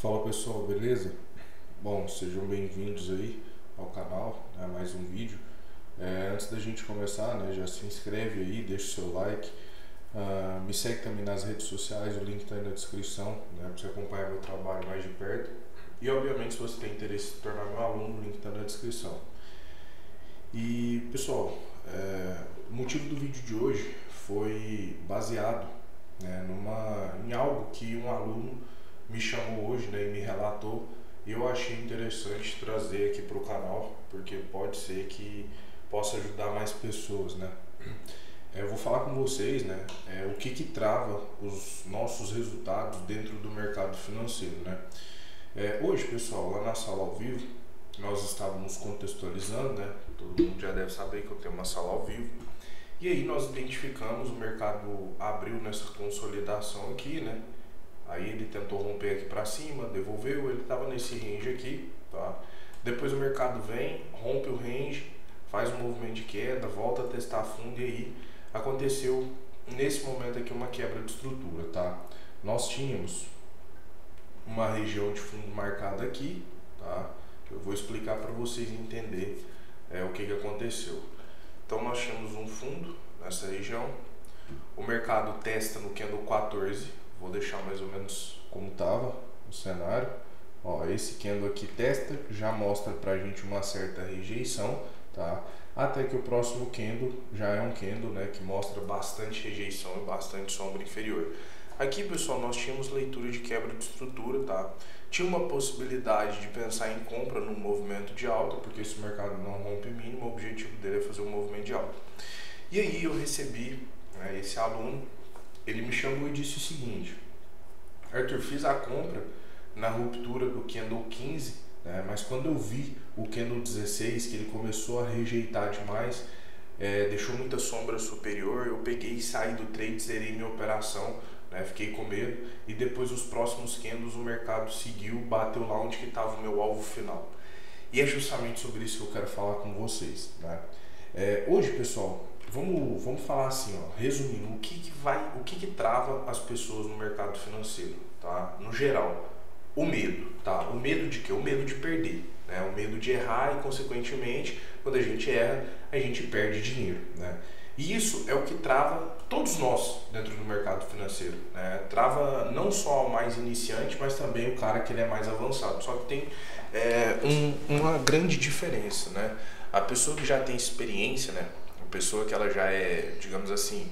Fala pessoal, beleza? Bom, sejam bem-vindos aí ao canal, a mais um vídeo. Antes da gente começar, já se inscreve aí, deixa o seu like, me segue também nas redes sociais, o link está aí na descrição, para você acompanhar meu trabalho mais de perto. E obviamente, se você tem interesse em se tornar meu aluno, o link está na descrição. E pessoal, o motivo do vídeo de hoje foi baseado em algo que um aluno me chamou hoje, e me relatou, e eu achei interessante trazer aqui para o canal, porque pode ser que possa ajudar mais pessoas, Eu vou falar com vocês, o que trava os nossos resultados dentro do mercado financeiro, Hoje, pessoal, lá na sala ao vivo, nós estávamos contextualizando, Todo mundo já deve saber que eu tenho uma sala ao vivo. E aí nós identificamos, o mercado abriu nessa consolidação aqui, Aí ele tentou romper aqui para cima, devolveu, ele estava nesse range aqui, tá? Depois o mercado vem, rompe o range, faz um movimento de queda, volta a testar fundo, e aí aconteceu nesse momento aqui uma quebra de estrutura, tá? Nós tínhamos uma região de fundo marcada aqui, tá? Eu vou explicar para vocês entenderem o que aconteceu. Então nós tínhamos um fundo nessa região, o mercado testa no candle 14, vou deixar mais ou menos como estava o cenário. Ó, esse candle aqui testa, já mostra pra gente uma certa rejeição, tá? Até que o próximo candle já é um candle, que mostra bastante rejeição e bastante sombra inferior. Aqui, pessoal, nós tínhamos leitura de quebra de estrutura, tá? Tinha uma possibilidade de pensar em compra num movimento de alta, porque esse mercado não rompe mínimo, o objetivo dele é fazer um movimento de alta. E aí eu recebi esse aluno, ele me chamou e disse o seguinte: Arthur, fiz a compra na ruptura do candle 15, mas quando eu vi o candle 16, que ele começou a rejeitar demais, deixou muita sombra superior, eu peguei e saí do trade, zerei minha operação, fiquei com medo, e depois os próximos candles o mercado seguiu, bateu lá onde que estava o meu alvo final. E é justamente sobre isso que eu quero falar com vocês, Hoje, pessoal, vamos falar assim, resumindo, o que trava as pessoas no mercado financeiro, tá? No geral, o medo, tá? O medo de quê? O medo de perder, O medo de errar e, consequentemente, quando a gente erra, a gente perde dinheiro, E isso é o que trava todos nós dentro do mercado financeiro, Trava não só o mais iniciante, mas também o cara que ele é mais avançado. Só que tem uma grande diferença, A pessoa que já tem experiência, a pessoa que ela já é, digamos assim,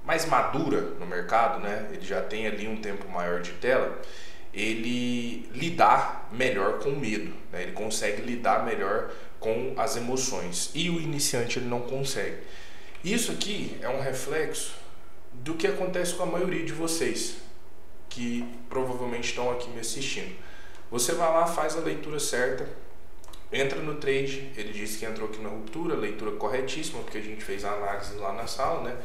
mais madura no mercado, ele já tem ali um tempo maior de tela, ele lidar melhor com o medo, ele consegue lidar melhor com as emoções, e o iniciante ele não consegue. Isso aqui é um reflexo do que acontece com a maioria de vocês que provavelmente estão aqui me assistindo. Você vai lá, faz a leitura certa, entra no trade, ele disse que entrou aqui na ruptura, leitura corretíssima, porque a gente fez a análise lá na sala,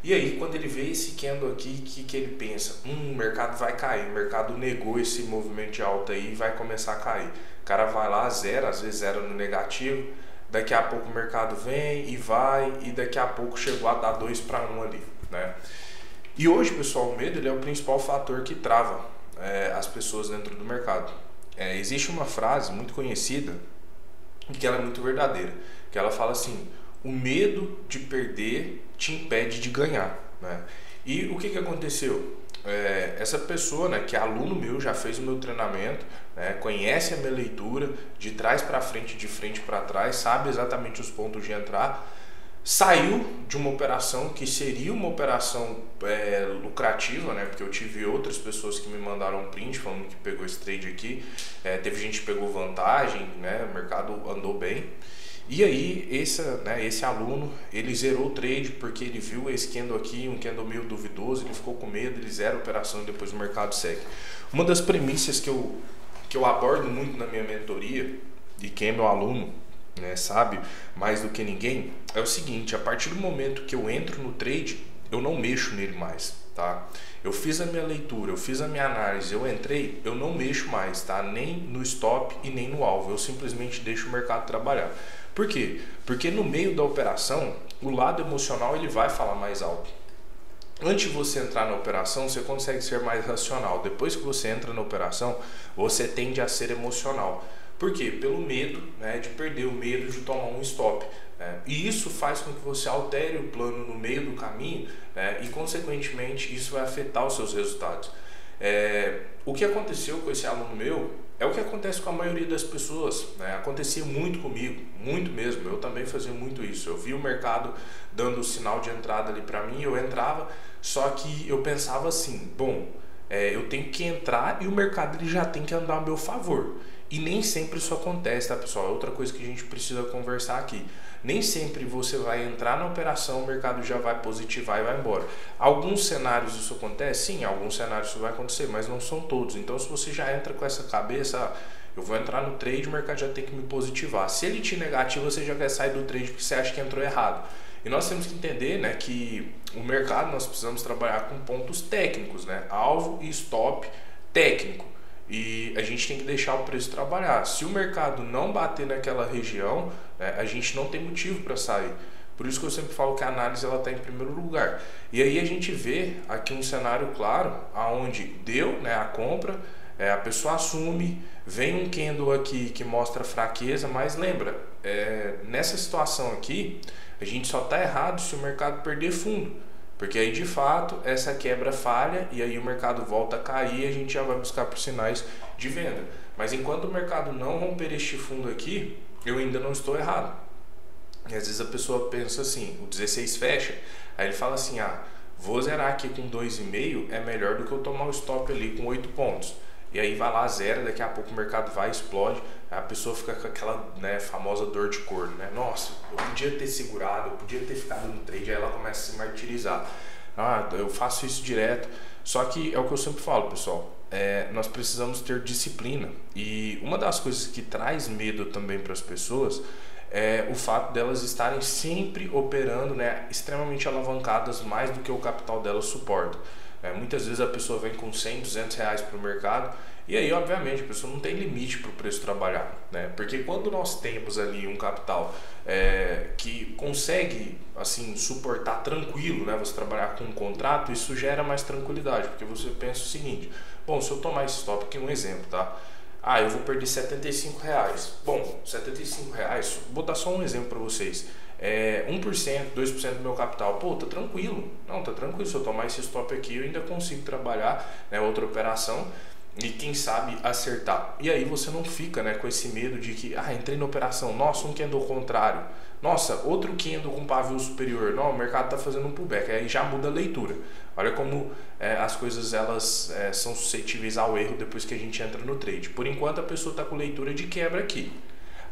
E aí, quando ele vê esse candle aqui, que ele pensa? O mercado vai cair, o mercado negou esse movimento de alta aí e vai começar a cair. O cara vai lá, zera, às vezes zera no negativo, daqui a pouco o mercado vem e vai, e daqui a pouco chegou a dar 2 para 1 ali, E hoje, pessoal, o medo ele é o principal fator que trava as pessoas dentro do mercado. Existe uma frase muito conhecida, que ela é muito verdadeira, que ela fala assim: o medo de perder te impede de ganhar, E o que aconteceu? Essa pessoa, que é aluno meu, já fez o meu treinamento, conhece a minha leitura de trás para frente, de frente para trás, sabe exatamente os pontos de entrar, saiu de uma operação que seria uma operação lucrativa, porque eu tive outras pessoas que me mandaram um print falando que pegou esse trade aqui, teve gente que pegou vantagem, o mercado andou bem. E aí esse aluno, ele zerou o trade porque ele viu esse candle aqui, um candle meio duvidoso, ele ficou com medo, ele zera a operação e depois o mercado segue. Uma das premissas que eu abordo muito na minha mentoria, e quem é meu aluno sabe mais do que ninguém, é o seguinte: a partir do momento que eu entro no trade, eu não mexo nele mais, tá? Eu fiz a minha leitura, eu fiz a minha análise, eu entrei, eu não mexo mais, tá? Nem no stop e nem no alvo, eu simplesmente deixo o mercado trabalhar. Por quê? Porque no meio da operação, o lado emocional ele vai falar mais alto. Antes de você entrar na operação, você consegue ser mais racional. Depois que você entra na operação, você tende a ser emocional. Por quê? Pelo medo, né, de perder, o medo de tomar um stop. E isso faz com que você altere o plano no meio do caminho, e, consequentemente, isso vai afetar os seus resultados. O que aconteceu com esse aluno meu é o que acontece com a maioria das pessoas, né? Acontecia muito comigo, muito mesmo. Eu também fazia muito isso. Eu via o mercado dando o sinal de entrada ali para mim, eu entrava, só que eu pensava assim, bom, eu tenho que entrar e o mercado ele já tem que andar a meu favor. E nem sempre isso acontece, tá, pessoal? É outra coisa que a gente precisa conversar aqui. Nem sempre você vai entrar na operação, o mercado já vai positivar e vai embora. Alguns cenários isso acontece? Sim, alguns cenários isso vai acontecer, mas não são todos. Então, se você já entra com essa cabeça, eu vou entrar no trade, o mercado já tem que me positivar. Se ele te negativa, você já quer sair do trade porque você acha que entrou errado. E nós temos que entender, né, que o mercado nós precisamos trabalhar com pontos técnicos, né? Alvo e stop técnico. E a gente tem que deixar o preço trabalhar. Se o mercado não bater naquela região, né, a gente não tem motivo para sair. Por isso que eu sempre falo que a análise está em primeiro lugar. E aí a gente vê aqui um cenário claro, aonde deu, né, a compra, a pessoa assume, vem um candle aqui que mostra fraqueza, mas lembra, nessa situação aqui, a gente só está errado se o mercado perder fundo. Porque aí de fato essa quebra falha e aí o mercado volta a cair e a gente já vai buscar por sinais de venda. Mas enquanto o mercado não romper este fundo aqui, eu ainda não estou errado. E às vezes a pessoa pensa assim, o 16 fecha, aí ele fala assim, vou zerar aqui com 2,5, é melhor do que eu tomar o stop ali com 8 pontos. E aí vai lá, zera, daqui a pouco o mercado vai, explode, a pessoa fica com aquela, né, famosa dor de corno, né? Nossa, eu podia ter segurado, eu podia ter ficado no trade, aí ela começa a se martirizar. Eu faço isso direto. Só que é o que eu sempre falo, pessoal, nós precisamos ter disciplina. E uma das coisas que traz medo também para as pessoas é o fato delas estarem sempre operando, né, extremamente alavancadas, mais do que o capital delas suporta. Muitas vezes a pessoa vem com 100, 200 reais para o mercado e aí, obviamente, a pessoa não tem limite para o preço trabalhar, né? Porque quando nós temos ali um capital que consegue assim suportar tranquilo, né, você trabalhar com um contrato, isso gera mais tranquilidade, porque você pensa o seguinte, bom, se eu tomar esse stop aqui, um exemplo, tá? Eu vou perder 75 reais. Bom, 75 reais, vou dar só um exemplo para vocês. 1%, 2% do meu capital, pô, tá tranquilo. Não, tá tranquilo, se eu tomar esse stop aqui eu ainda consigo trabalhar, né, outra operação e quem sabe acertar. E aí você não fica, né, com esse medo de que, entrei na operação, nossa, um candle contrário, nossa, outro candle com pavio superior, não, o mercado tá fazendo um pullback, aí já muda a leitura. Olha como as coisas elas são suscetíveis ao erro depois que a gente entra no trade. Por enquanto a pessoa tá com leitura de quebra aqui.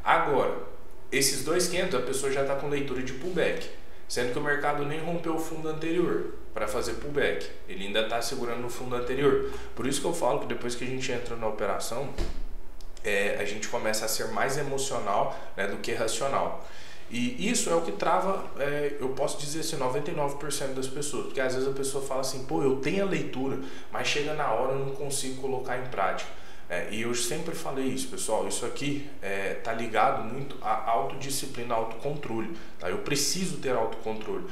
Agora, esses dois candles, a pessoa já está com leitura de pullback, sendo que o mercado nem rompeu o fundo anterior para fazer pullback, ele ainda está segurando no fundo anterior. Por isso que eu falo que depois que a gente entra na operação, a gente começa a ser mais emocional, né, do que racional. E isso é o que trava, eu posso dizer assim, 99% das pessoas, porque às vezes a pessoa fala assim, pô, eu tenho a leitura, mas chega na hora eu não consigo colocar em prática. E eu sempre falei isso, pessoal, isso aqui tá ligado muito à autodisciplina, autocontrole, tá? Eu preciso ter autocontrole.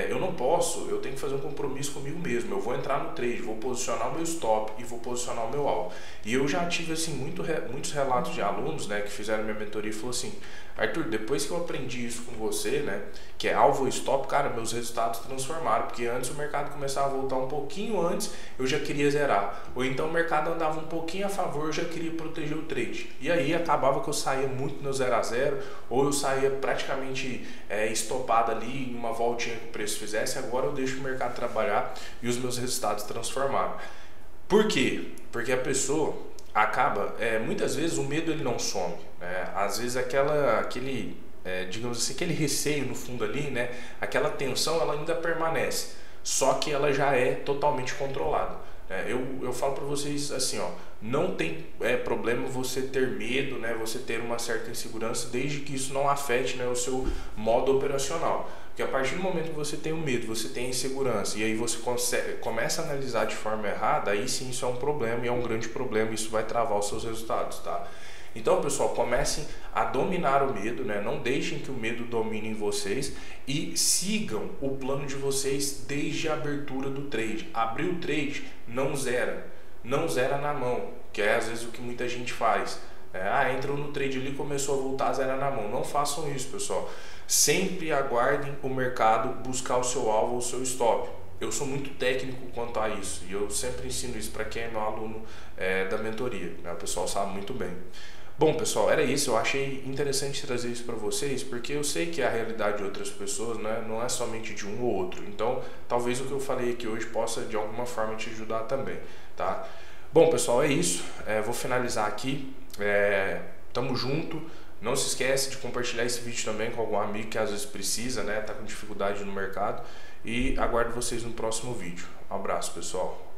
Eu não posso, eu tenho que fazer um compromisso comigo mesmo. Eu vou entrar no trade, vou posicionar o meu stop e vou posicionar o meu alvo. E eu já tive assim muitos relatos de alunos, né, que fizeram minha mentoria e falou assim, Arthur, depois que eu aprendi isso com você, né, que é alvo e stop, cara, meus resultados transformaram, porque antes o mercado começava a voltar um pouquinho antes, eu já queria zerar, ou então o mercado andava um pouquinho a favor, eu já queria proteger o trade, e aí acabava que eu saía muito no 0 a 0, ou eu saía praticamente estopado ali em uma voltinha que o preço fizesse. Agora eu deixo o mercado trabalhar e os meus resultados transformaram. Por quê? Porque a pessoa acaba, muitas vezes o medo ele não some, né? Às vezes aquele digamos assim, aquele receio no fundo ali, né? Aquela tensão ela ainda permanece, só que ela já é totalmente controlada. Eu falo para vocês assim, ó, não tem problema você ter medo, né? Você ter uma certa insegurança, desde que isso não afete, né, o seu modo operacional. Porque a partir do momento que você tem o medo, você tem a insegurança, e aí você começa a analisar de forma errada, aí sim isso é um problema, e é um grande problema, e isso vai travar os seus resultados, tá? Então, pessoal, comecem a dominar o medo, né? Não deixem que o medo domine em vocês e sigam o plano de vocês desde a abertura do trade. Abriu o trade, não zera na mão, que é às vezes o que muita gente faz. Entrou no trade ali, começou a voltar a zerar na mão. Não façam isso, pessoal. Sempre aguardem o mercado buscar o seu alvo ou o seu stop. Eu sou muito técnico quanto a isso e eu sempre ensino isso para quem é meu aluno da mentoria, né? O pessoal sabe muito bem. Bom, pessoal, era isso. Eu achei interessante trazer isso para vocês porque eu sei que é a realidade de outras pessoas, né? Não é somente de um ou outro. Então, talvez o que eu falei aqui hoje possa de alguma forma te ajudar também, tá? Bom, pessoal, é isso. Vou finalizar aqui. Tamo junto. Não se esquece de compartilhar esse vídeo também com algum amigo que às vezes precisa, né? Tá com dificuldade no mercado. E aguardo vocês no próximo vídeo. Um abraço, pessoal.